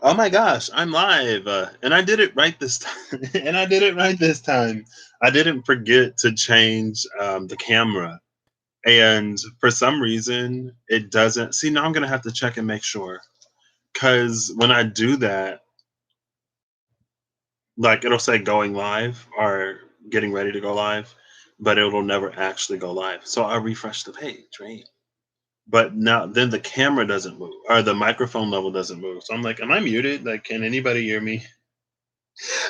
Oh my gosh, I'm live. And I did it right this time. And I did it right this time. I didn't forget to change the camera. And for some reason, it doesn't. See, now I'm going to have to check and make sure. Because when I do that, like it'll say going live or getting ready to go live, but it'll never actually go live. So I refresh the page, right? But now then the camera doesn't move or the microphone level doesn't move. So I'm like, am I muted? Like, can anybody hear me?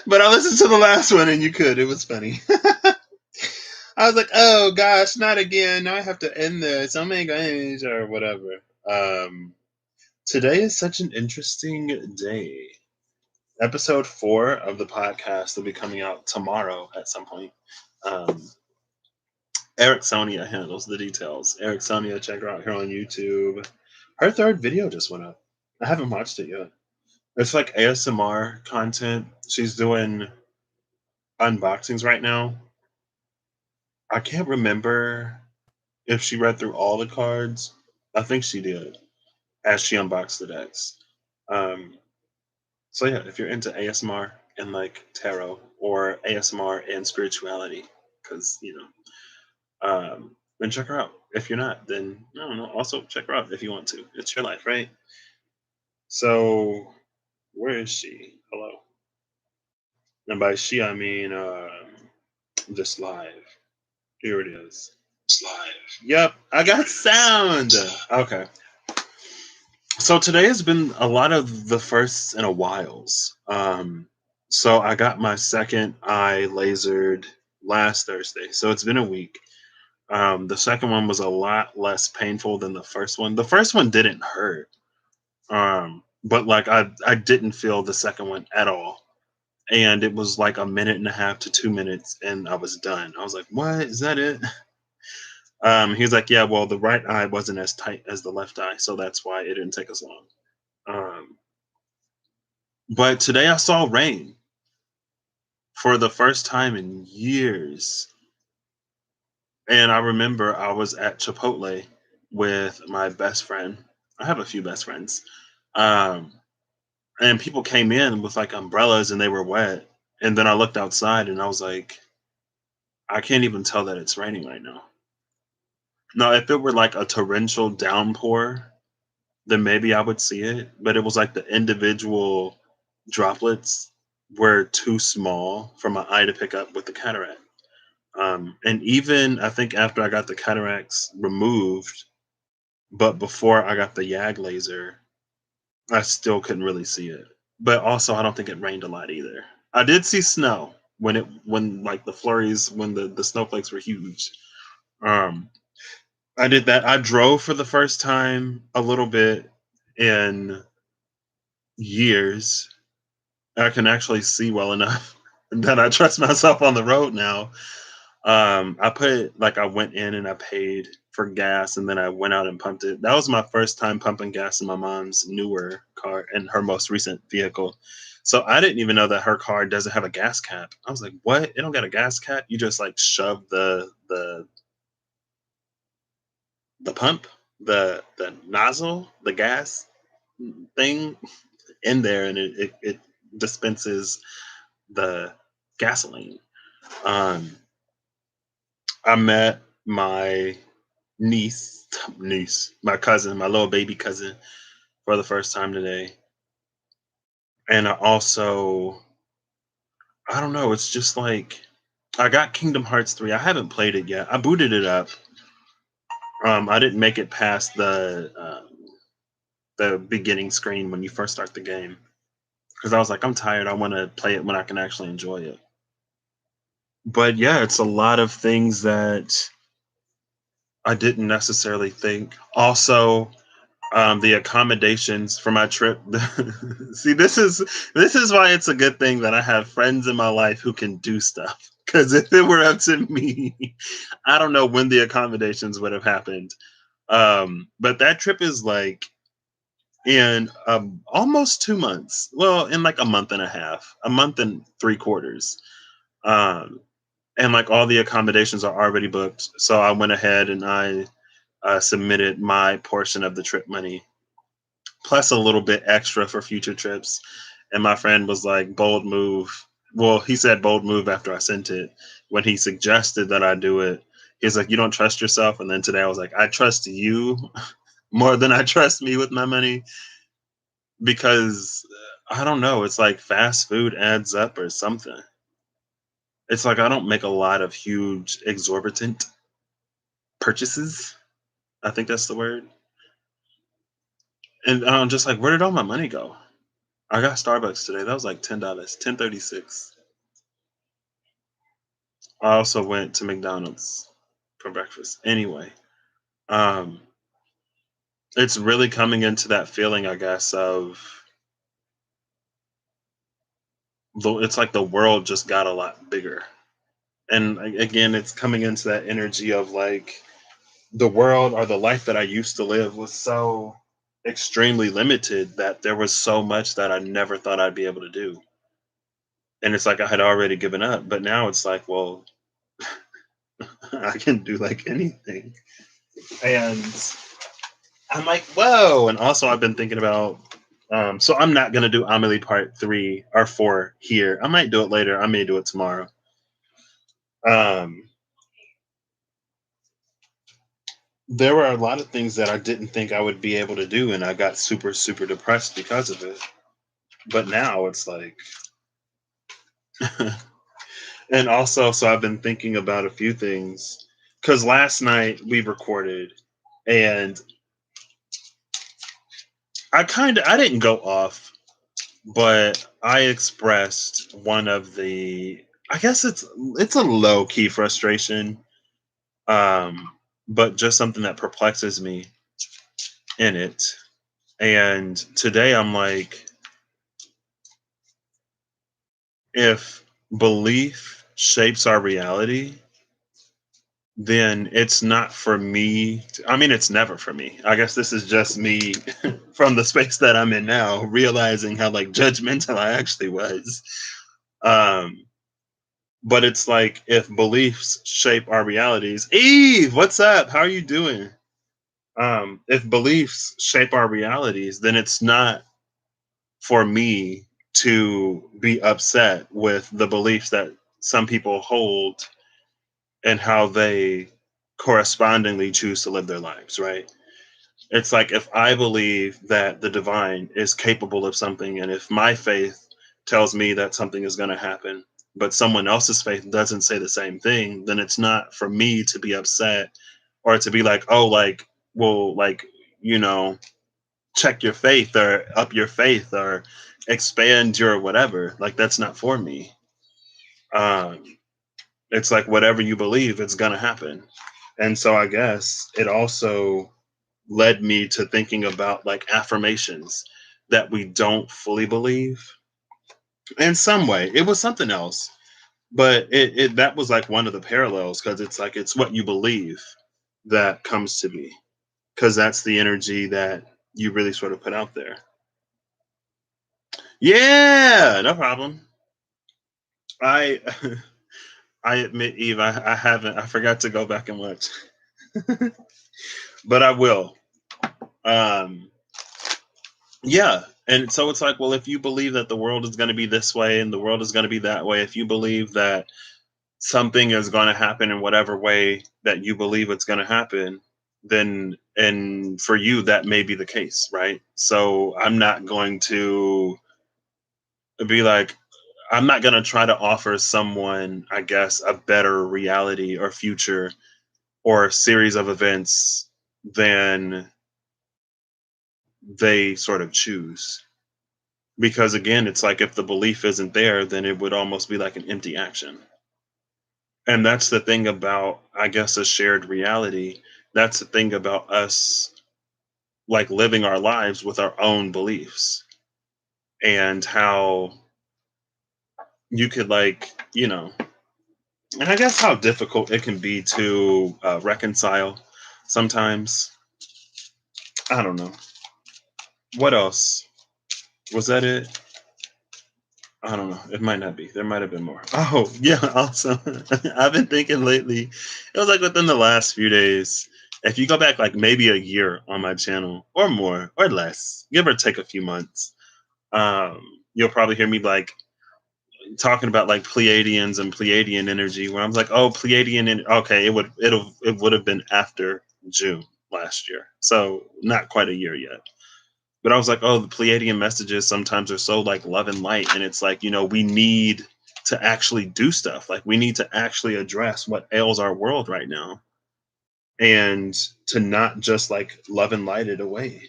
But I listened to the last one and you could. It was funny. I was like, oh gosh, not again. Now I have to end this. Oh my gosh, or whatever. Um, Today is such an interesting day. Episode 4 of the podcast will be coming out tomorrow at some point. Um, Eric Sonia handles the details. Eric Sonia, check her out here on YouTube. Her third video just went up. I haven't watched it yet. It's like ASMR content. She's doing unboxings right now. I can't remember if she read through all the cards. I think she did as she unboxed the decks. Um, so yeah, if you're into ASMR and like tarot or ASMR and spirituality, because then check her out. If you're not, then I don't know. Also check her out if you want to. It's your life, right? So where is she? Hello. And by she I mean just live. Here it is. It's live. Yep, I got sound. Okay. So today has been a lot of the firsts and a whiles. So I got my second eye lasered last Thursday. So it's been a week. The second one was a lot less painful than the first one. The first one didn't hurt. But like I didn't feel the second one at all. And it was like a minute and a half to 2 minutes and I was done. I was like, what? Is that it? He was like, yeah, well, the right eye wasn't as tight as the left eye, so that's why it didn't take as long. Um, but today I saw rain for the first time in years. And I remember I was at Chipotle with my best friend. I have a few best friends. Um, and people came in with like umbrellas and they were wet. And then I looked outside and I was like, I can't even tell that it's raining right now. Now, if it were like a torrential downpour, then maybe I would see it. But it was like the individual droplets were too small for my eye to pick up with the cataract. And even I think after I got the cataracts removed, but before I got the YAG laser, I still couldn't really see it. But also, I don't think it rained a lot either. I did see snow when like the flurries when the snowflakes were huge. Um, I did that. I drove for the first time a little bit in years. I can actually see well enough that I trust myself on the road now. I went in and I paid for gas and then I went out and pumped it. That was my first time pumping gas in my mom's newer car and her most recent vehicle. So I didn't even know that her car doesn't have a gas cap. I was like, "What? It don't got a gas cap? You just like shove the pump, the nozzle, the gas thing in there and it dispenses the gasoline." Um, I met my my cousin, my little baby cousin, for the first time today. And I don't know, it's just like I got Kingdom Hearts 3. I haven't played it yet. I booted it up. I didn't make it past the beginning screen when you first start the game because I was like, I'm tired. I want to play it when I can actually enjoy it. But yeah, it's a lot of things that I didn't necessarily think. Also, the accommodations for my trip. See, this is why it's a good thing that I have friends in my life who can do stuff. Because if it were up to me, I don't know when the accommodations would have happened. But that trip is like in almost 2 months. Well, in like a month and a half, a month and 3 quarters. Um, and like all the accommodations are already booked. So I went ahead and I submitted my portion of the trip money plus a little bit extra for future trips. And my friend was like, bold move. Well, he said bold move after I sent it. When he suggested that I do it, he's like, you don't trust yourself. And then today I was like, I trust you more than I trust me with my money because I don't know. It's like fast food adds up or something. It's like I don't make a lot of huge, exorbitant purchases. I think that's the word. And I'm just like, where did all my money go? I got Starbucks today. That was like $10, 10.36. I also went to McDonald's for breakfast. Anyway, um, it's really coming into that feeling, I guess, of it's like the world just got a lot bigger. And again, it's coming into that energy of like the world or the life that I used to live was so extremely limited that there was so much that I never thought I'd be able to do. And it's like I had already given up, but now it's like, well, I can do like anything. And I'm like, whoa. And also, I've been thinking about, so I'm not going to do Amelie part 3 or 4 here. I might do it later. I may do it tomorrow. Um, there were a lot of things that I didn't think I would be able to do. And I got super, super depressed because of it. But now it's like, and also, so I've been thinking about a few things because last night we recorded and I didn't go off, but I expressed one of the I guess it's a low key frustration, um, but just something that perplexes me in it. And today I'm like, if belief shapes our reality, then it's not for me. I mean, it's never for me. I guess this is just me from the space that I'm in now, realizing how like judgmental I actually was. Um, but it's like if beliefs shape our realities. Eve, what's up? How are you doing? If beliefs shape our realities, then it's not for me to be upset with the beliefs that some people hold and how they correspondingly choose to live their lives, right? It's like if I believe that the divine is capable of something, and if my faith tells me that something is going to happen, but someone else's faith doesn't say the same thing, then it's not for me to be upset or to be like, oh, like, well, like, you know, check your faith or up your faith or expand your whatever. Like, that's not for me. Um, it's like whatever you believe, it's going to happen. And so I guess it also led me to thinking about like affirmations that we don't fully believe in some way. It was something else, but it that was like one of the parallels because it's like it's what you believe that comes to be because that's the energy that you really sort of put out there. Yeah, no problem. I I admit, Eve, I haven't. I forgot to go back and watch, but I will. Um, Yeah. And so it's like, well, if you believe that the world is going to be this way and the world is going to be that way, if you believe that something is going to happen in whatever way that you believe it's going to happen, then, and for you, that may be the case, right? So I'm not going to be like, I'm not going to try to offer someone, I guess, a better reality or future or a series of events than they sort of choose. Because again, it's like if the belief isn't there, then it would almost be like an empty action. And that's the thing about, I guess, a shared reality. That's the thing about us like living our lives with our own beliefs and how you could like, and I guess how difficult it can be to reconcile sometimes. I don't know. What else? Was that it? I don't know. It might not be. There might have been more. Oh, yeah. Also, I've been thinking lately, it was like within the last few days. If you go back like maybe a year on my channel or more or less, give or take a few months, um, you'll probably hear me like talking about like Pleiadians and Pleiadian energy. Where I'm like, oh, Pleiadian, okay, it would have been after June last year, so not quite a year yet. But I was like, oh, the Pleiadian messages sometimes are so like love and light, and it's like we need to actually do stuff. Like we need to actually address what ails our world right now, and to not just like love and light it away.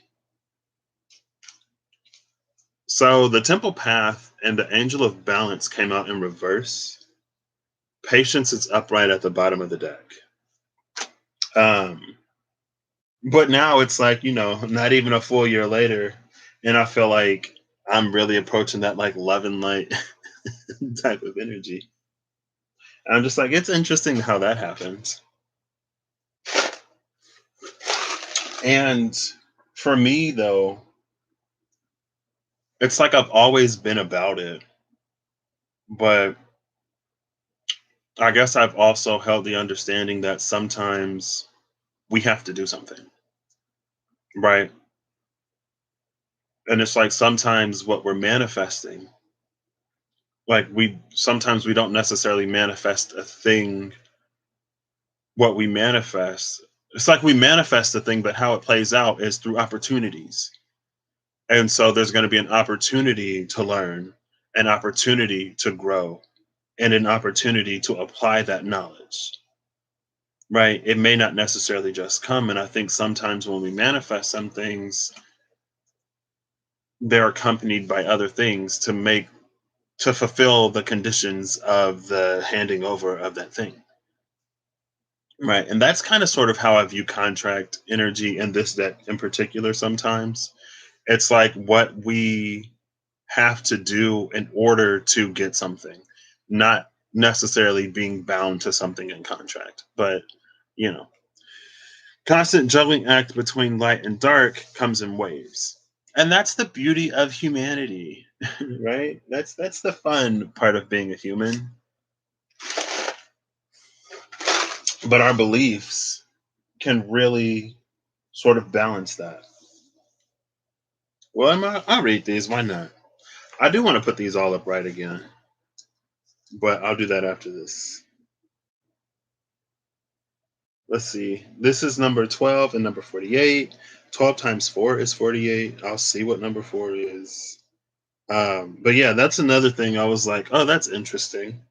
So the temple path and the angel of balance came out in reverse. Patience is upright at the bottom of the deck. Um, but now it's like, not even a full year later, and I feel like I'm really approaching that like love and light type of energy. And I'm just like, it's interesting how that happens. And for me though, it's like I've always been about it, but I guess I've also held the understanding that sometimes we have to do something, right? And it's like sometimes what we're manifesting, like we sometimes we don't necessarily manifest a thing. What we manifest, it's like we manifest the thing, but how it plays out is through opportunities. And so there's going to be an opportunity to learn, an opportunity to grow, and an opportunity to apply that knowledge. Right? It may not necessarily just come. And I think sometimes when we manifest some things, they're accompanied by other things to fulfill the conditions of the handing over of that thing. Right. And that's kind of sort of how I view contract energy in this deck in particular sometimes. It's like what we have to do in order to get something, not necessarily being bound to something in contract. But, you know, constant juggling act between light and dark comes in waves. And that's the beauty of humanity, right? That's the fun part of being a human. But our beliefs can really sort of balance that. Well, I'll read these. Why not? I do want to put these all up right again, but I'll do that after this. Let's see. This is number 12 and number 48. 12 times 4 is 48. I'll see what number 4 is. But yeah, that's another thing. I was like, oh, that's interesting.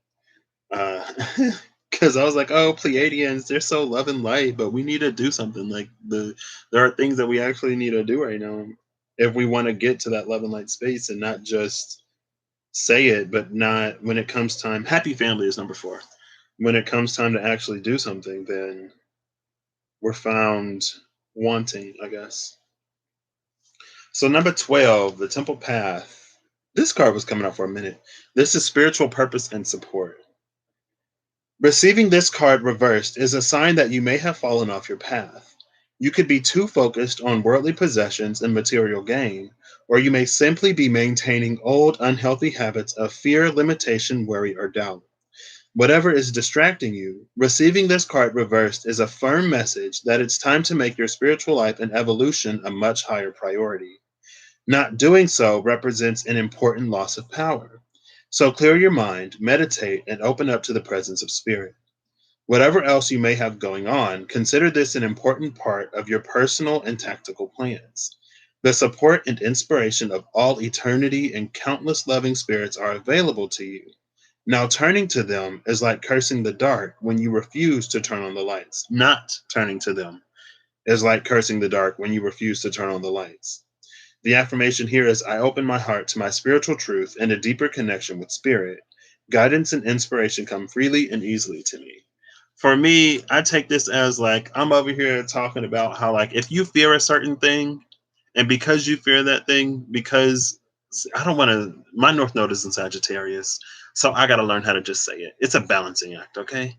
Because I was like, oh, Pleiadians, they're so love and light, but we need to do something. Like there are things that we actually need to do right now if we want to get to that love and light space and not just say it, but not when it comes time. Happy family is number 4. When it comes time to actually do something, then we're found wanting, I guess. So number 12, the temple path. This card was coming up for a minute. This is spiritual purpose and support. Receiving this card reversed is a sign that you may have fallen off your path. You could be too focused on worldly possessions and material gain, or you may simply be maintaining old, unhealthy habits of fear, limitation, worry, or doubt. Whatever is distracting you, receiving this card reversed is a firm message that it's time to make your spiritual life and evolution a much higher priority. Not doing so represents an important loss of power. So clear your mind, meditate, and open up to the presence of spirit. Whatever else you may have going on, consider this an important part of your personal and tactical plans. The support and inspiration of all eternity and countless loving spirits are available to you. Now, turning to them is like cursing the dark when you refuse to turn on the lights. Not turning to them is like cursing the dark when you refuse to turn on the lights. The affirmation here is I open my heart to my spiritual truth and a deeper connection with spirit. Guidance and inspiration come freely and easily to me. For me, I take this as like I'm over here talking about how like if you fear a certain thing, and because you fear that thing, because I don't want to, my North Node is in Sagittarius, so I got to learn how to just say it. It's a balancing act, okay?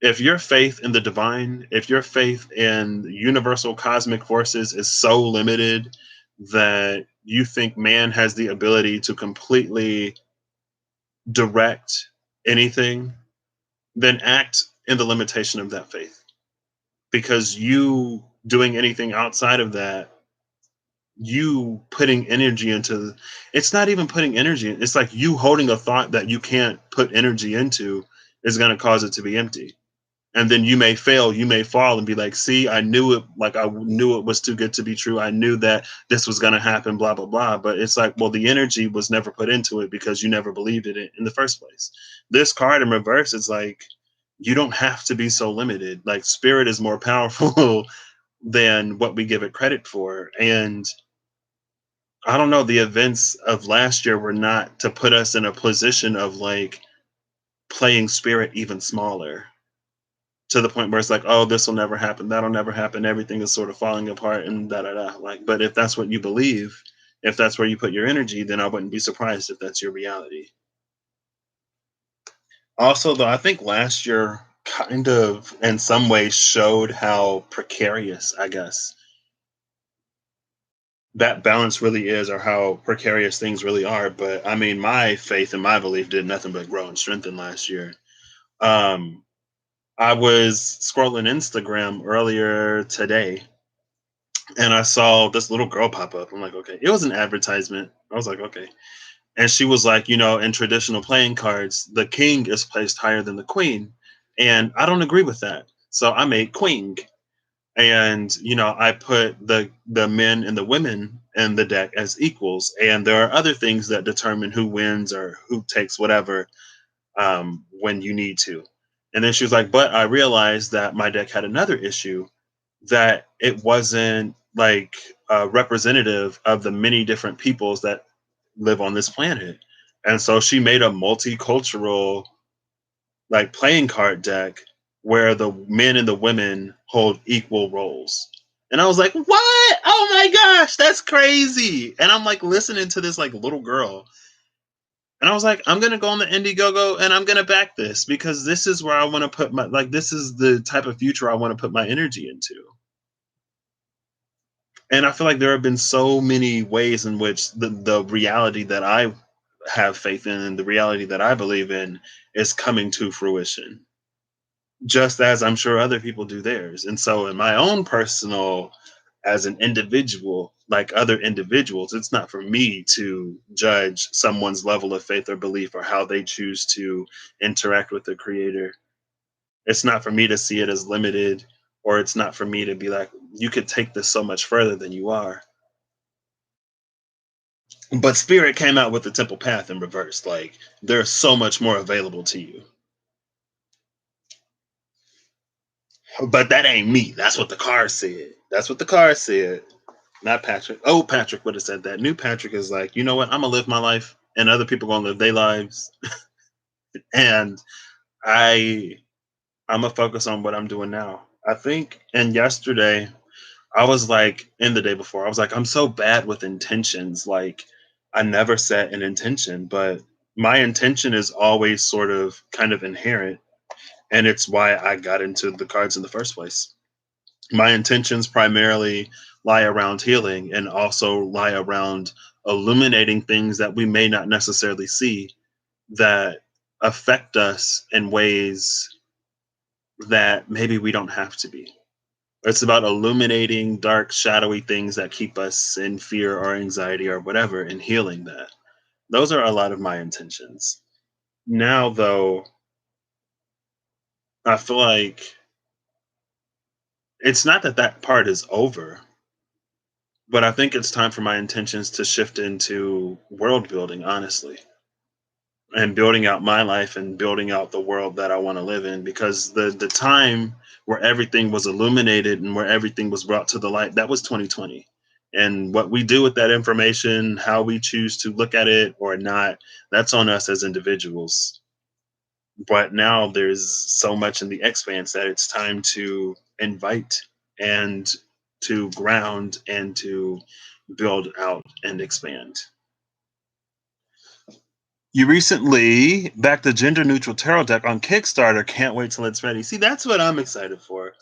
If your faith in the divine, if your faith in universal cosmic forces is so limited that you think man has the ability to completely direct anything, then act in the limitation of that faith. because you doing anything outside of that, you putting energy into, it's not even putting energy it's like you holding a thought that you can't put energy into is going to cause it to be empty. And then you may fail, you may fall and be like, see, I knew it, like I knew it was too good to be true, I knew that this was going to happen, blah blah blah. But it's like, well, the energy was never put into it because you never believed in it in the first place. This card in reverse is like, you don't have to be so limited. Like, spirit is more powerful than what we give it credit for. And I don't know, the events of last year were not to put us in a position of like playing spirit even smaller, to the point where it's like, oh, this will never happen, that'll never happen, everything is sort of falling apart and da da da. Like, but if that's what you believe, if that's where you put your energy, then I wouldn't be surprised if that's your reality. Also, though, I think last year kind of in some ways showed how precarious, I guess, that balance really is, or how precarious things really are. But I mean, my faith and my belief did nothing but grow and strengthen last year. Um, I was scrolling Instagram earlier today and I saw this little girl pop up. I'm like, okay, it was an advertisement. I was like, okay. And she was like, in traditional playing cards, the king is placed higher than the queen. And I don't agree with that. So I made queen. And I put the men and the women in the deck as equals, and there are other things that determine who wins or who takes whatever, when you need to. And then she was like, but I realized that my deck had another issue, that it wasn't like representative of the many different peoples that live on this planet. And so she made a multicultural like playing card deck where the men and the women hold equal roles. And I was like, "What? Oh my gosh, that's crazy!" And I'm like listening to this like little girl, and I was like, "I'm gonna go on the Indiegogo and I'm gonna back this because this is where I want to put my like. This is the type of future I want to put my energy into." And I feel like there have been so many ways in which the reality that I have faith in and the reality that I believe in is coming to fruition, just as I'm sure other people do theirs. And so, in my own personal, as an individual, like other individuals, it's not for me to judge someone's level of faith or belief or how they choose to interact with the creator. It's not for me to see it as limited, or it's not for me to be like, you could take this so much further than you are. But Spirit came out with the Temple Path in reverse. Like, there's so much more available to you. But that ain't me. That's what the car said. That's what the car said. Not Patrick. Old Patrick would have said that. New Patrick is like, you know what? I'm gonna live my life, and other people gonna live their lives, and I I'm gonna focus on what I'm doing now. I think. And yesterday, I was like, in the day before, I was like, I'm so bad with intentions. Like, I never set an intention, but my intention is always sort of kind of inherent, and it's why I got into the cards in the first place. My intentions primarily lie around healing and also lie around illuminating things that we may not necessarily see, that affect us in ways that maybe we don't have to be. It's about illuminating dark, shadowy things that keep us in fear or anxiety or whatever, and healing that. Those are a lot of my intentions. Now, though, I feel like it's not that that part is over, but I think it's time for my intentions to shift into world building, honestly, and building out my life and building out the world that I want to live in. Because the time where everything was illuminated and where everything was brought to the light, that was 2020. And what we do with that information, how we choose to look at it or not, that's on us as individuals. But now there's so much in the expanse that it's time to invite and to ground and to build out and expand. You recently backed the gender neutral tarot deck on Kickstarter. Can't wait till it's ready. See, that's what I'm excited for.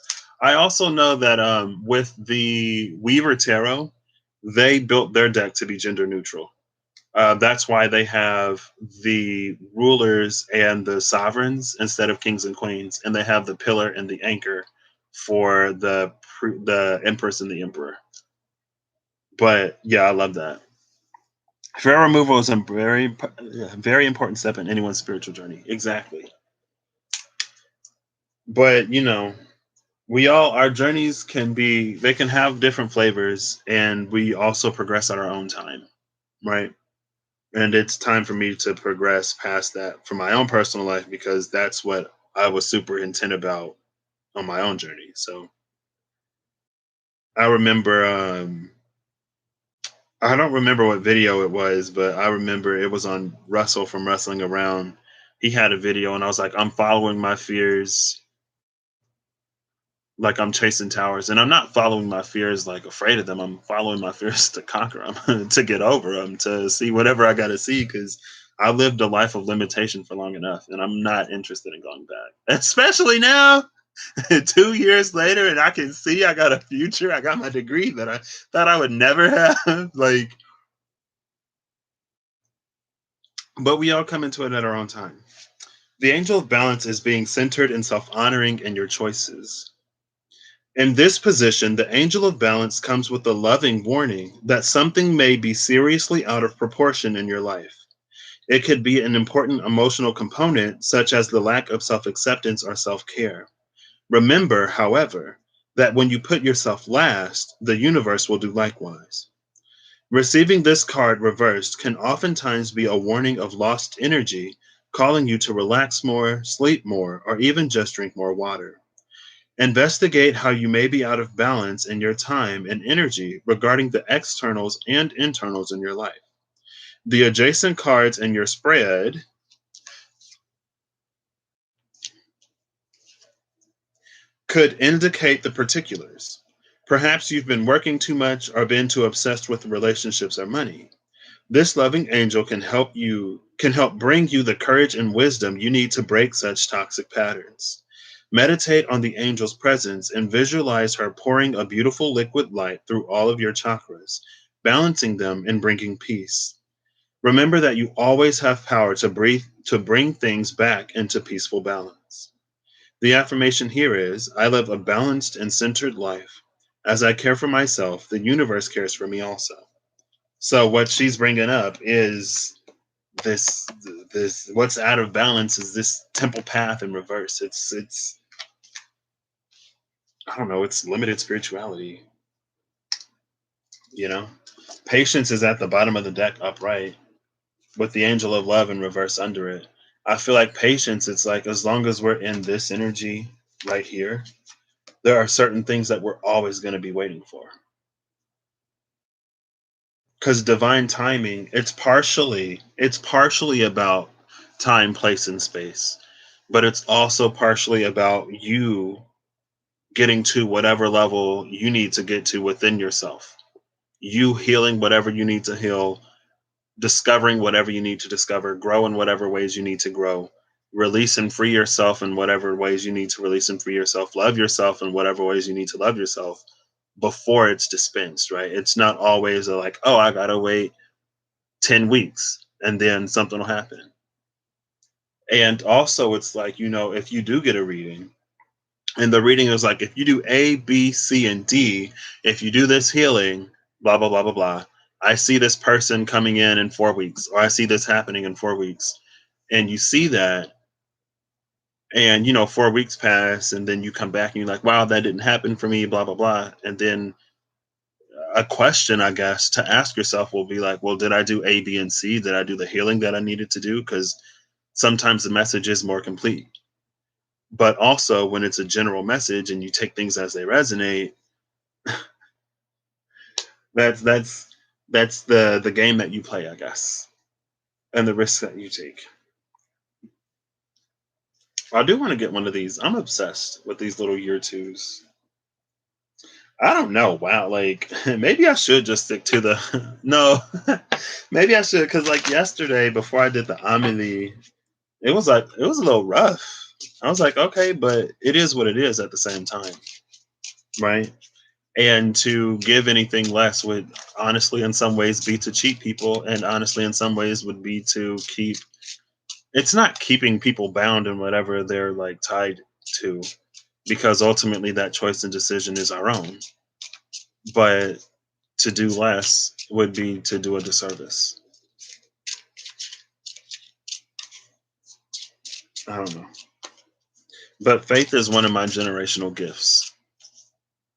I also know that with the Weaver Tarot, they built their deck to be gender neutral. That's why they have the rulers and the sovereigns instead of kings and queens, and they have the pillar and the anchor for the Empress and the Emperor. But yeah, I love that. Fear removal is a very important step in anyone's spiritual journey. Exactly. But we all our journeys they can have different flavors, and we also progress at our own time, right? And it's time for me to progress past that for my own personal life, because that's what I was super intent about on my own journey. So I remember, I don't remember what video it was, but I remember it was on Russell from Wrestling Around. He had a video, and I was like, I'm following my fears like I'm chasing towers, and I'm not following my fears like afraid of them. I'm following my fears to conquer them, to get over them, to see whatever I got to see, because I lived a life of limitation for long enough, and I'm not interested in going back, especially now. 2 years later, and I can see I got a future. I got my degree that I thought I would never have. Like, but we all come into it at our own time. The angel of balance is being centered and self honoring in your choices. In this position, the angel of balance comes with a loving warning that something may be seriously out of proportion in your life. It could be an important emotional component, such as the lack of self acceptance or self care. Remember, however, that when you put yourself last, the universe will do likewise. Receiving this card reversed can oftentimes be a warning of lost energy, calling you to relax more, sleep more, or even just drink more water. Investigate how you may be out of balance in your time and energy regarding the externals and internals in your life. The adjacent cards in your spread could indicate the particulars. Perhaps you've been working too much or been too obsessed with relationships or money. This loving angel can help bring you the courage and wisdom you need to break such toxic patterns. Meditate on the angel's presence and visualize her pouring a beautiful liquid light through all of your chakras, balancing them and bringing peace. Remember that you always have power to bring things back into peaceful balance. The affirmation here is, I live a balanced and centered life. As I care for myself, the universe cares for me also. So what she's bringing up is this this what's out of balance is this temple path in reverse. It's I don't know, it's limited spirituality, you know? Patience is at the bottom of the deck upright with the angel of love in reverse under it. I feel like patience, it's like as long as we're in this energy right here, there are certain things that we're always going to be waiting for. Because divine timing, it's partially about time, place, and space, but it's also partially about you getting to whatever level you need to get to within yourself, you healing whatever you need to heal, discovering whatever you need to discover, grow in whatever ways you need to grow, release and free yourself in whatever ways you need to release and free yourself, love yourself in whatever ways you need to love yourself before it's dispensed, right? It's not always like, oh, I gotta wait 10 weeks and then something will happen. And also, it's like, if you do get a reading, and the reading is like, if you do A, B, C, and D, if you do this healing, blah, blah, blah, blah, blah, I see this person coming in 4 weeks, or I see this happening in 4 weeks. And you see that, and 4 weeks pass, and then you come back and you're like, wow, that didn't happen for me, blah, blah, blah. And then a question, I guess, to ask yourself will be like, well, did I do A, B, and C? Did I do the healing that I needed to do? Because sometimes the message is more complete. But also, when it's a general message and you take things as they resonate, that's the game that you play, I guess, and the risks that you take. I do want to get one of these. I'm obsessed with these little year twos. I don't know. Wow, like maybe I should just stick to the no. Maybe I should, because like yesterday before I did the Amelie, it was a little rough. I was like, okay, but it is what it is at the same time, right? And to give anything less would honestly in some ways be to cheat people, and honestly in some ways would be to keep, it's not keeping people bound in whatever they're like tied to, because ultimately that choice and decision is our own. But to do less would be to do a disservice. I don't know. But faith is one of my generational gifts.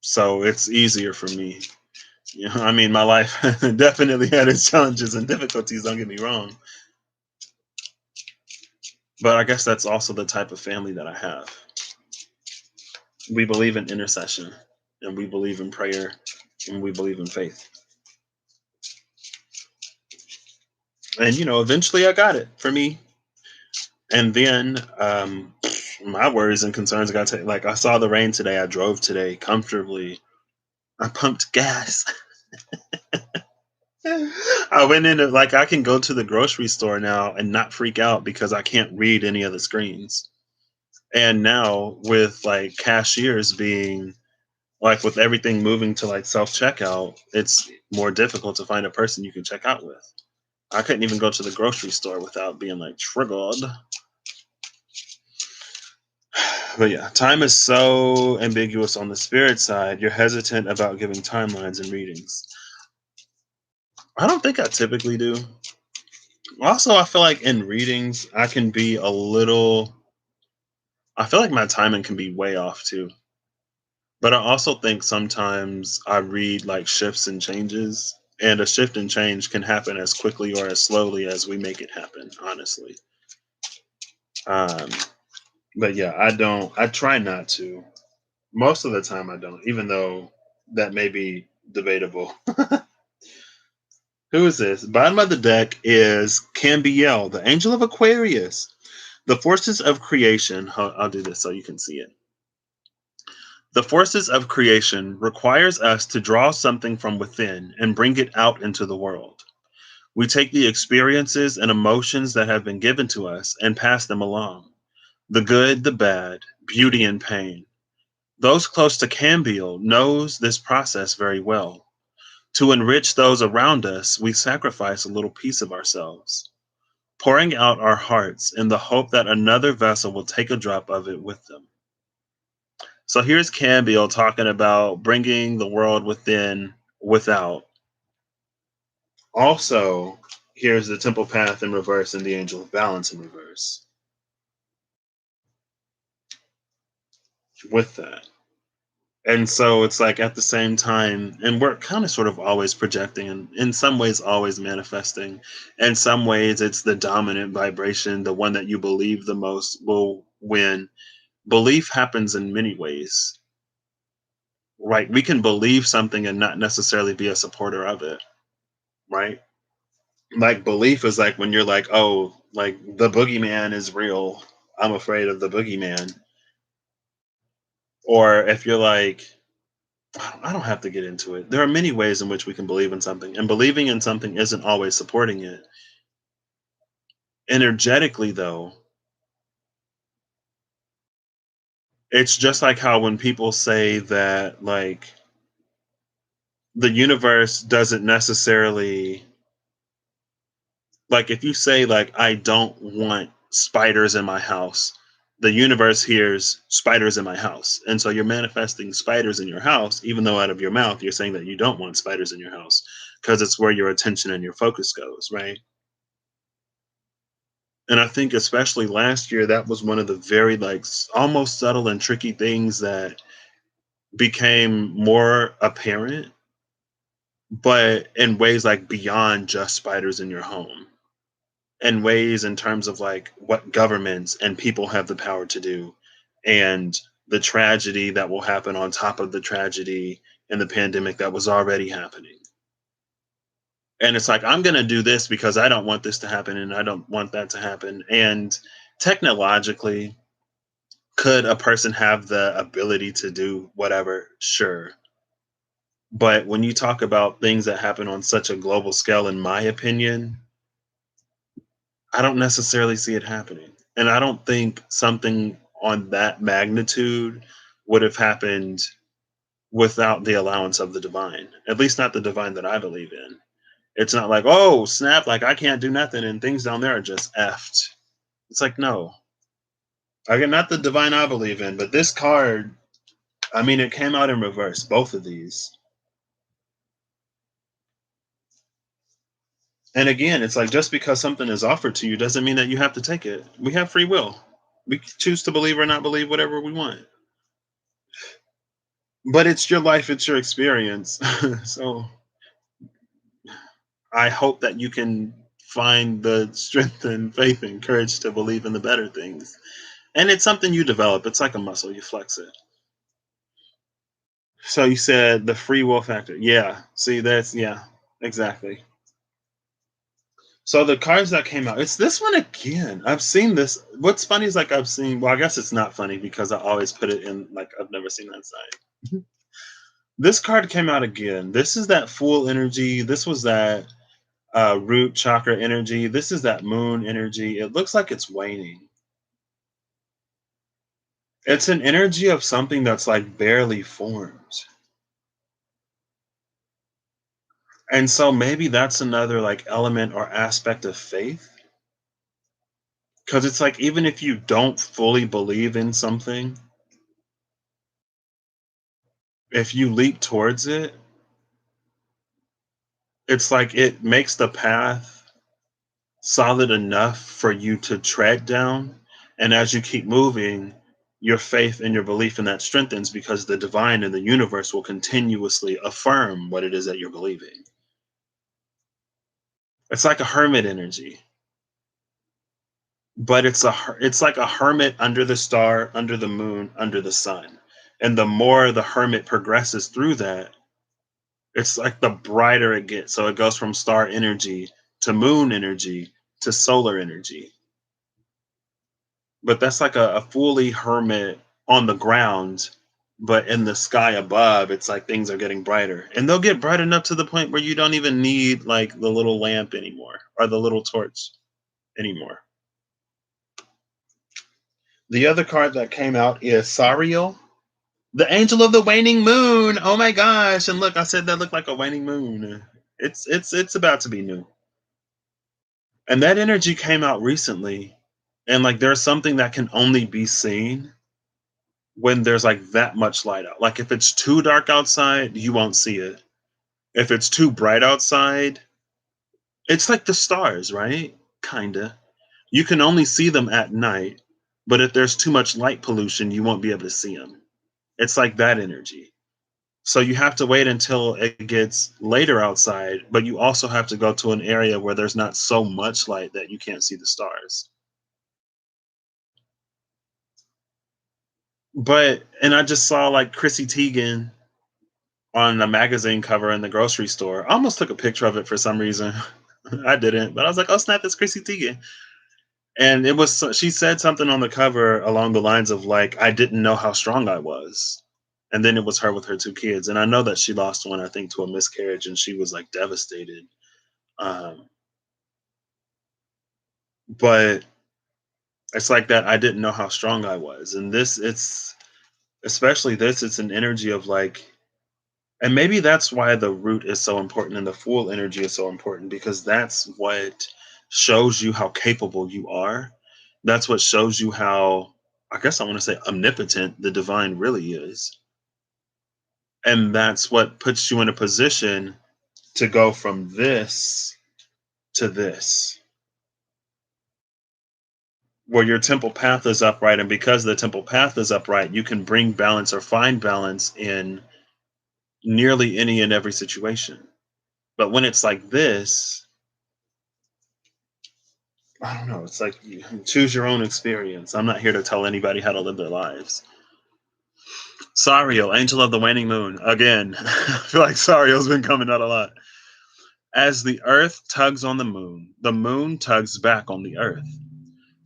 So it's easier for me. You know, I mean, my life definitely had its challenges and difficulties, don't get me wrong. But I guess that's also the type of family that I have. We believe in intercession, and we believe in prayer, and we believe in faith. And, eventually I got it for me. And then my worries and concerns got to, like, I saw the rain today. I drove today comfortably. I pumped gas. I went in like I can go to the grocery store now and not freak out because I can't read any of the screens. And now with like cashiers being like with everything moving to like self checkout, it's more difficult to find a person you can check out with. I couldn't even go to the grocery store without being like triggered. But yeah, time is so ambiguous on the spirit side. You're hesitant about giving timelines and readings. I don't think I typically do. Also, I feel like in readings, I can be a little. I feel like my timing can be way off too. But I also think sometimes I read like shifts and changes, and a shift and change can happen as quickly or as slowly as we make it happen, honestly. Um, but yeah, I don't, I try not to. Most of the time, I don't, even though that may be debatable. Who is this? Bottom of the deck is Cambiel, the angel of Aquarius. The forces of creation. I'll do this so you can see it. The forces of creation requires us to draw something from within and bring it out into the world. We take the experiences and emotions that have been given to us and pass them along. The good, the bad, beauty and pain. Those close to Cambiel knows this process very well. To enrich those around us, we sacrifice a little piece of ourselves, pouring out our hearts in the hope that another vessel will take a drop of it with them. So here's Cambiel talking about bringing the world within, without. Also, here's the temple path in reverse and the angel of balance in reverse. With that. And so it's like at the same time, and we're kind of sort of always projecting and in some ways always manifesting. In some ways, it's the dominant vibration, the one that you believe the most will win. Belief happens in many ways, right? We can believe something and not necessarily be a supporter of it, right? Like belief is like when you're like, oh, like the boogeyman is real. I'm afraid of the boogeyman. Or if you're like, I don't have to get into it. There are many ways in which we can believe in something, and believing in something isn't always supporting it. Energetically, though, it's just like how when people say that, like, the universe doesn't necessarily, like, if you say, like, I don't want spiders in my house, the universe hears spiders in my house. And so you're manifesting spiders in your house, even though out of your mouth, you're saying that you don't want spiders in your house because it's where your attention and your focus goes, right? And I think especially last year, that was one of the very like almost subtle and tricky things that became more apparent, but in ways like beyond just spiders in your home, in ways in terms of like what governments and people have the power to do, and the tragedy that will happen on top of the tragedy and the pandemic that was already happening. And it's like, I'm going to do this because I don't want this to happen and I don't want that to happen. And technologically, could a person have the ability to do whatever? Sure. But when you talk about things that happen on such a global scale, in my opinion, I don't necessarily see it happening. And I don't think something on that magnitude would have happened without the allowance of the divine, at least not the divine that I believe in. It's not like, oh, snap, like I can't do nothing and things down there are just effed. It's like, no, again, not the divine I believe in, but this card I mean, it came out in reverse, both of these. And again, it's like just because something is offered to you doesn't mean that you have to take it. We have free will. We can choose to believe or not believe whatever we want. But it's your life, it's your experience. So I hope that you can find the strength and faith and courage to believe in the better things. And it's something you develop. It's like a muscle, you flex it. So you said the free will factor. Yeah. See, that's yeah, exactly. So the cards that came out, it's this one again. I've seen this. What's funny is like I've seen. Well, I guess it's not funny because I always put it in like I've never seen that side. This card came out again. This is that full energy. This was that root chakra energy. This is that moon energy. It looks like it's waning. It's an energy of something that's like barely formed. And so maybe that's another like element or aspect of faith. Because it's like even if you don't fully believe in something, if you leap towards it, it's like it makes the path solid enough for you to tread down. And as you keep moving, your faith and your belief in that strengthens because the divine and the universe will continuously affirm what it is that you're believing. It's like a hermit energy, but it's like a hermit under the star, under the moon, under the sun. And the more the hermit progresses through that, it's like the brighter it gets. So it goes from star energy to moon energy to solar energy. But that's like a fully hermit on the ground, but in the sky above, it's like things are getting brighter. And they'll get bright enough to the point where you don't even need like the little lamp anymore or the little torch anymore. The other card that came out is Sariel, the angel of the waning moon. Oh my gosh. And look, I said that looked like a waning moon. It's about to be new. And that energy came out recently. And like there's something that can only be seen when there's like that much light out. Like if it's too dark outside, you won't see it. If it's too bright outside, it's like the stars, right? Kinda. You can only see them at night, but if there's too much light pollution, you won't be able to see them. It's like that energy. So you have to wait until it gets later outside, but you also have to go to an area where there's not so much light that you can't see the stars. But and I just saw like Chrissy Teigen on a magazine cover in the grocery store. I almost took a picture of it for some reason. I didn't, but I was like, "Oh snap, it's Chrissy Teigen." And it was she said something on the cover along the lines of like, "I didn't know how strong I was." And then it was her with her two kids, and I know that she lost one, I think, to a miscarriage, and she was like devastated. Um, but it's like that. I didn't know how strong I was, and this, it's especially this. It's an energy of like. And maybe that's why the root is so important and the full energy is so important because that's what shows you how capable you are. That's what shows you how, I guess I want to say, omnipotent the divine really is. And that's what puts you in a position to go from this to this, where your temple path is upright. And because the temple path is upright, you can bring balance or find balance in nearly any and every situation. But when it's like this, I don't know. It's like you choose your own experience. I'm not here to tell anybody how to live their lives. Sariel, Angel of the Waning Moon. Again, I feel like Sariel's been coming out a lot. As the earth tugs on the moon tugs back on the earth.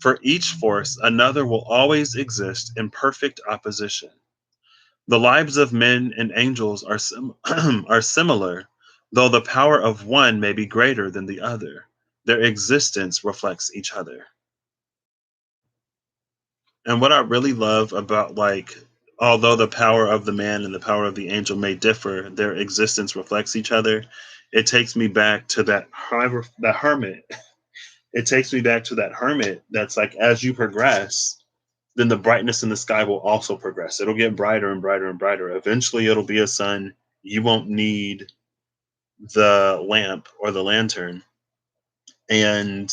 For each force, another will always exist in perfect opposition. The lives of men and angels are, are similar, though the power of one may be greater than the other. Their existence reflects each other. And what I really love about like although the power of the man and the power of the angel may differ, their existence reflects each other. It takes me back to that hermit. It takes me back to that hermit that's like as you progress, then the brightness in the sky will also progress. It'll get brighter and brighter and brighter. Eventually, it'll be a sun. You won't need the lamp or the lantern. And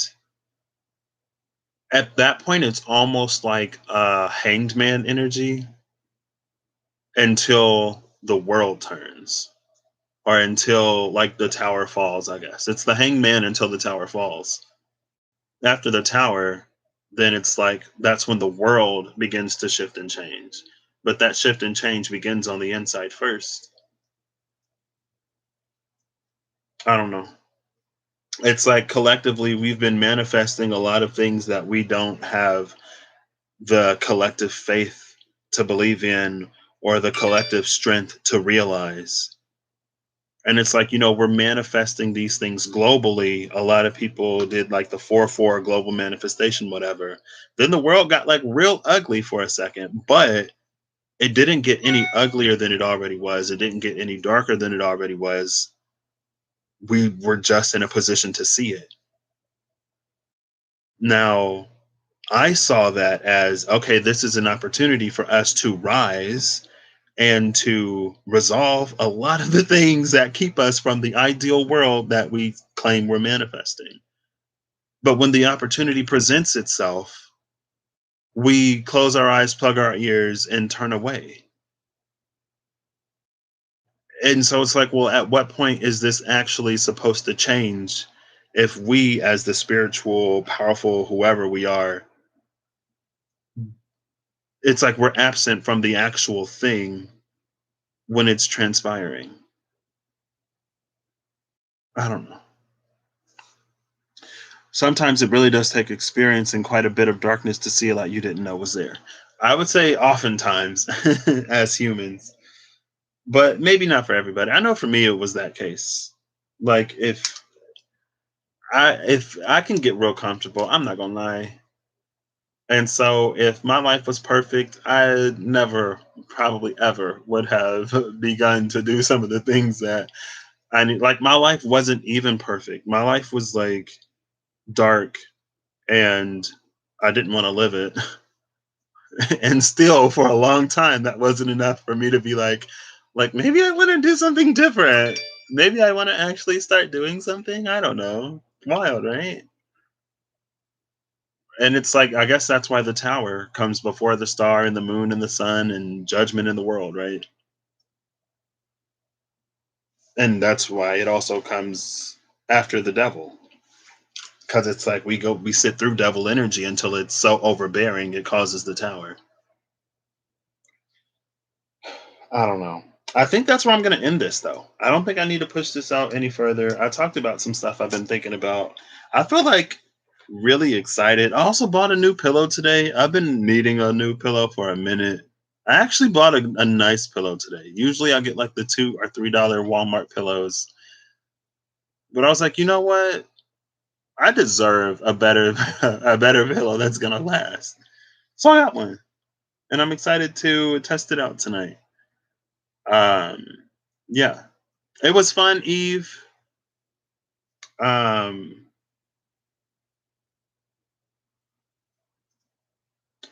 at that point, it's almost like a hanged man energy until the world turns or until like the tower falls, I guess. It's the hanged man until the tower falls. After the tower, then it's like that's when the world begins to shift and change. But that shift and change begins on the inside first. I don't know. It's like collectively we've been manifesting a lot of things that we don't have the collective faith to believe in or the collective strength to realize. And it's like, we're manifesting these things globally. A lot of people did like the 4-4 global manifestation, whatever. Then the world got like real ugly for a second, but it didn't get any uglier than it already was. It didn't get any darker than it already was. We were just in a position to see it. Now, I saw that as okay, this is an opportunity for us to rise and to resolve a lot of the things that keep us from the ideal world that we claim we're manifesting. But when the opportunity presents itself, we close our eyes, plug our ears, and turn away. And so it's like, well, at what point is this actually supposed to change if we, as the spiritual, powerful, whoever we are, it's like we're absent from the actual thing when it's transpiring. I don't know. Sometimes it really does take experience and quite a bit of darkness to see a lot you didn't know was there. I would say oftentimes as humans, but maybe not for everybody. I know for me it was that case. Like if I can get real comfortable, I'm not gonna lie. And so if my life was perfect, I never probably ever would have begun to do some of the things that I need. Like my life wasn't even perfect. My life was like dark and I didn't want to live it. And still for a long time that wasn't enough for me to be like maybe I want to do something different. Maybe I want to actually start doing something. I don't know. Wild, right? And it's like I guess that's why the tower comes before the star and the moon and the sun and judgment in the world, right? And that's why it also comes after the devil because it's like we sit through devil energy until it's so overbearing it causes the tower. I don't know. I think that's where I'm going to end this, though. I don't think I need to push this out any further. I talked about some stuff I've been thinking about. I feel like really excited. I also bought a new pillow today. I've been needing a new pillow for a minute. I actually bought a nice pillow today. Usually I get like the $2 or $3 Walmart pillows. But I was like, you know what? I deserve a better a better pillow that's gonna last. So I got one. And I'm excited to test it out tonight. Um yeah. It was fun, Eve. Um,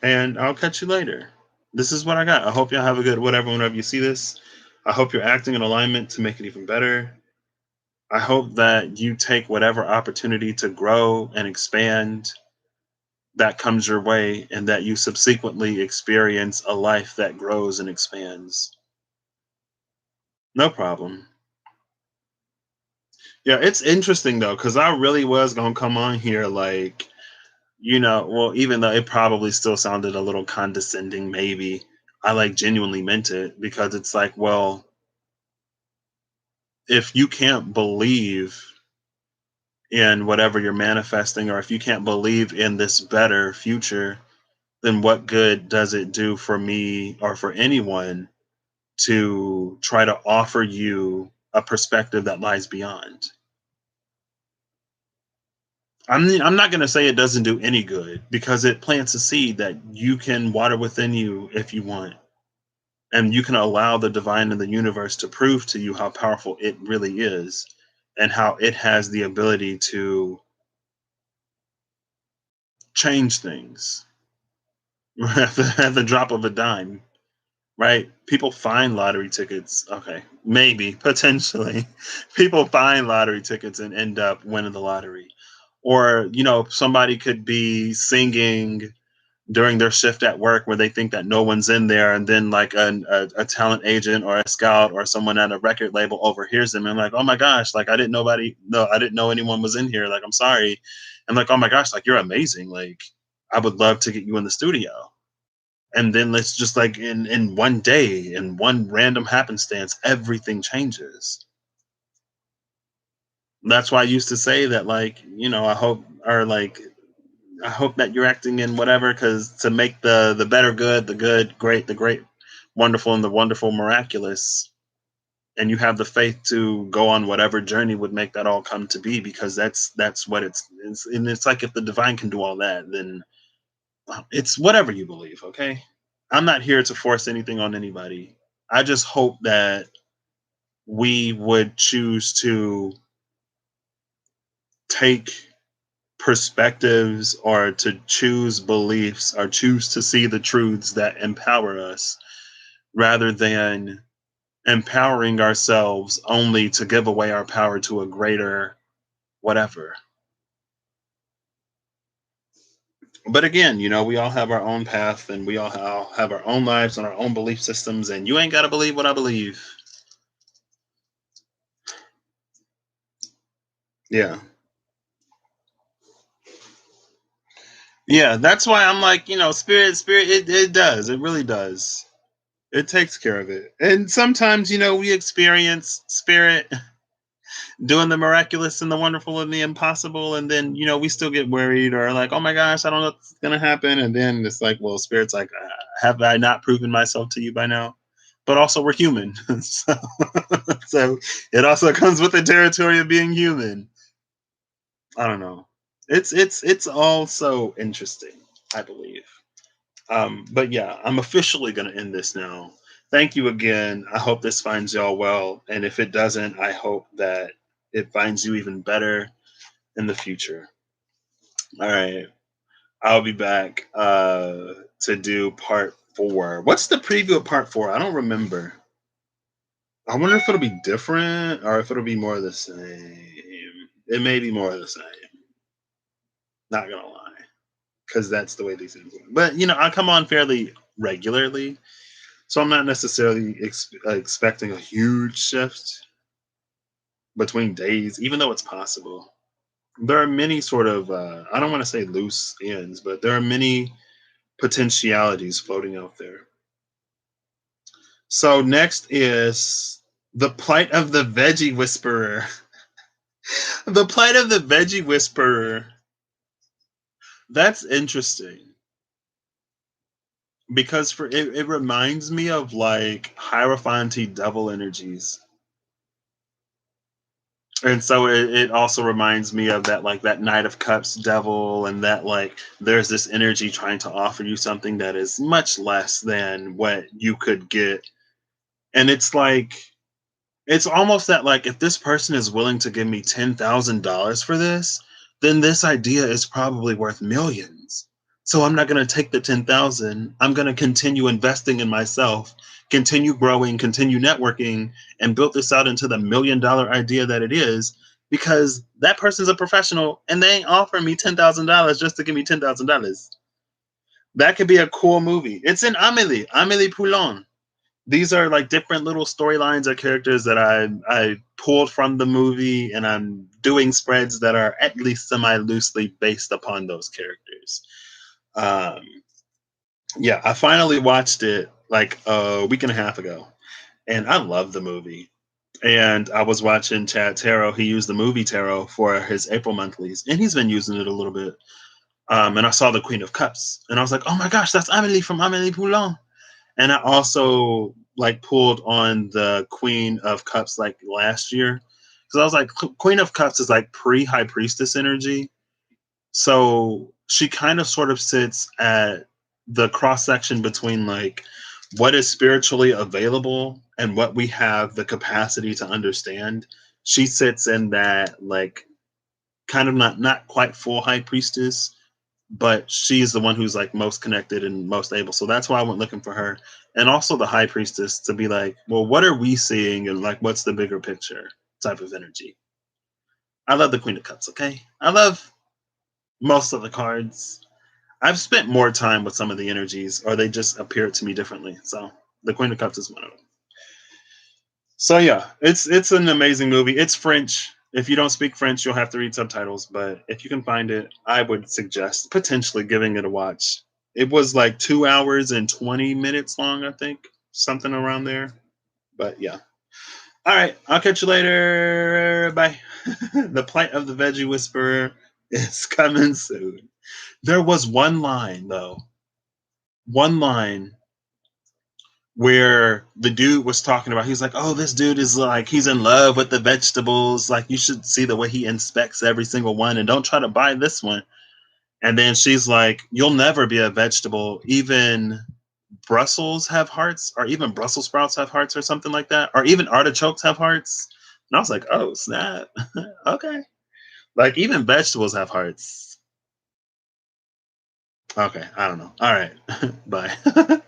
and I'll catch you later. This is what I got. I hope y'all have a good whatever whenever you see this. I hope you're acting in alignment to make it even better. I hope that you take whatever opportunity to grow and expand that comes your way and that you subsequently experience a life that grows and expands. No problem. Yeah, it's interesting though, because I really was gonna come on here like well, even though it probably still sounded a little condescending, maybe I like genuinely meant it because it's like, well, if you can't believe in whatever you're manifesting, or if you can't believe in this better future, then what good does it do for me or for anyone to try to offer you a perspective that lies beyond? I'm not going to say it doesn't do any good because it plants a seed that you can water within you if you want. And you can allow the divine in the universe to prove to you how powerful it really is and how it has the ability to change things. at the drop of a dime, right? People find lottery tickets. Okay, maybe potentially, people find lottery tickets and end up winning the lottery, or somebody could be singing during their shift at work where they think that no one's in there, and then like a talent agent or a scout or someone at a record label overhears them and like, oh my gosh, like I didn't know anyone was in here, like I'm sorry. And like, oh my gosh, like you're amazing, like I would love to get you in the studio. And then let's just like in one day, in one random happenstance, everything changes. That's why I used to say that, like, I hope, or like, I hope that you're acting in whatever, because to make the better good, the good great, the great wonderful, and the wonderful miraculous, and you have the faith to go on whatever journey would make that all come to be, because that's what and it's like if the divine can do all that, then it's whatever you believe. Okay, I'm not here to force anything on anybody. I just hope that we would choose to take perspectives, or to choose beliefs, or choose to see the truths that empower us, rather than empowering ourselves only to give away our power to a greater whatever. But again, we all have our own path, and we all have our own lives and our own belief systems, and you ain't got to believe what I believe. Yeah. Yeah, that's why I'm like, spirit, it does. It really does. It takes care of it. And sometimes, we experience spirit doing the miraculous and the wonderful and the impossible, and then we still get worried, or like, oh my gosh, I don't know what's gonna happen. And then it's like, well, spirit's like, have I not proven myself to you by now? But also, we're human. so, so it also comes with the territory of being human. I don't know. It's all so interesting, I believe. But yeah, I'm officially going to end this now. Thank you again. I hope this finds y'all well. And if it doesn't, I hope that it finds you even better in the future. All right. I'll be back to do part 4. What's the preview of part 4? I don't remember. I wonder if it'll be different, or if it'll be more of the same. It may be more of the same. Not going to lie. Because that's the way these things work. But, I come on fairly regularly. So I'm not necessarily expecting a huge shift between days, even though it's possible. There are many sort of, I don't want to say loose ends, but there are many potentialities floating out there. So next is the plight of the veggie whisperer. The plight of the veggie whisperer. That's interesting, because it reminds me of like Hierophantine devil energies. And so it also reminds me of that, like that Knight of Cups devil, and that like there's this energy trying to offer you something that is much less than what you could get. And it's like, it's almost that, like, if this person is willing to give me $10,000 for this, then this idea is probably worth millions. So I'm not going to take the 10,000. I'm going to continue investing in myself, continue growing, continue networking, and build this out into the $1 million idea that it is, because that person's a professional and they ain't offering me $10,000 just to give me $10,000. That could be a cool movie. It's in Amelie Poulain. These are like different little storylines or characters that I pulled from the movie, and I'm doing spreads that are at least semi loosely based upon those characters. Um, yeah, I finally watched it like a week and a half ago, and I love the movie. And I was watching Chad Tarot. He used the movie tarot for his April monthlies, and he's been using it a little bit. And I saw the Queen of Cups, and I was like, "Oh my gosh, that's Amelie from Amelie Poulain." And I also like pulled on the Queen of Cups like last year, because I was like, Queen of Cups is like pre High Priestess energy. So she kind of sort of sits at the cross section between like what is spiritually available and what we have the capacity to understand. She sits in that like kind of not quite full High Priestess, but she's the one who's like most connected and most able. So that's why I went looking for her. And also the high priestess to be like, well, what are we seeing and like what's the bigger picture type of energy. I love the Queen of Cups, okay? I love most of the cards. I've spent more time with some of the energies, or they just appear to me differently. So the Queen of Cups is one of them. So yeah, it's an amazing movie. It's French. If you don't speak French, you'll have to read subtitles. But if you can find it, I would suggest potentially giving it a watch. It was like 2 hours and 20 minutes long, I think, something around there. But yeah. All right, I'll catch you later. Bye. The plight of the veggie whisperer is coming soon. There was one line though, one line where the dude was talking about, he's like, oh, this dude is like, he's in love with the vegetables, like you should see the way he inspects every single one and don't try to buy this one. And then she's like, you'll never be a vegetable. Even Brussels have hearts, or even Brussels sprouts have hearts, or something like that, or even artichokes have hearts. And I was like, oh snap. Okay, like even vegetables have hearts. Okay, I don't know. All right. Bye.